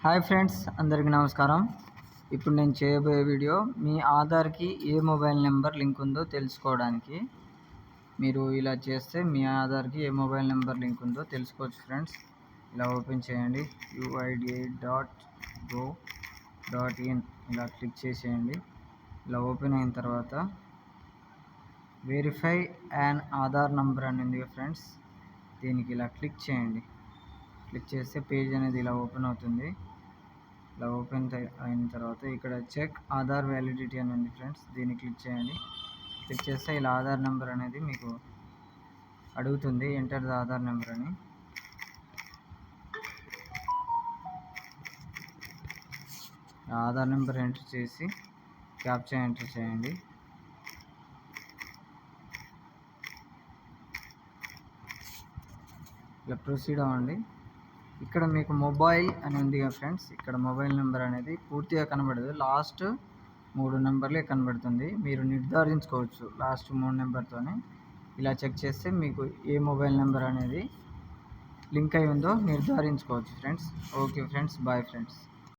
Hi friends, అందరికీ నమస్కారం. ఇప్పుడు నేను చేయబోయే వీడియో మీ ఆధార్కి ఏ మొబైల్ నెంబర్ లింక్ ఉందో తెలుసుకోవడానికి. మీరు ఇలా చేస్తే మీ ఆధార్కి ఏ మొబైల్ నెంబర్ లింక్ ఉందో తెలుసుకోవచ్చు ఫ్రెండ్స్. ఇలా ఓపెన్ చేయండి. uida.go.in ఇలా క్లిక్ చేసేయండి. ఇలా ఓపెన్ అయిన తర్వాత వెరిఫై యాన్ ఆధార్ నంబర్ అని ఉంది ఫ్రెండ్స్. దీనికి ఇలా క్లిక్ చేయండి. క్లిక్ చేస్తే పేజ్ అనేది ఇలా ఓపెన్ అవుతుంది. ఇలా ఓపెన్ అయిన తర్వాత ఇక్కడ చెక్ ఆధార్ వ్యాలిడిటీ అని ఉంది ఫ్రెండ్స్. దీన్ని క్లిక్ చేయండి. క్లిక్ చేస్తే ఇలా ఆధార్ నెంబర్ అనేది మీకు అడుగుతుంది, ఎంటర్ ద ఆధార్ నెంబర్ అని. ఆధార్ నెంబర్ ఎంటర్ చేసి క్యాప్చా ఎంటర్ చేయండి. ఇలా ప్రొసీడ్ అవ్వండి. ఇక్కడ మీకు మొబైల్ అని ఉంది కదా ఫ్రెండ్స్. ఇక్కడ మొబైల్ నెంబర్ అనేది పూర్తిగా కనబడదు, లాస్ట్ 3 నెంబర్లే కనబడుతుంది. మీరు నిర్ధారించుకోవచ్చు లాస్ట్ 3 నెంబర్తోనే. ఇలా చెక్ చేస్తే మీకు ఏ మొబైల్ నెంబర్ అనేది లింక్ అయి ఉందో నిర్ధారించుకోవచ్చు friends. Okay friends, bye friends.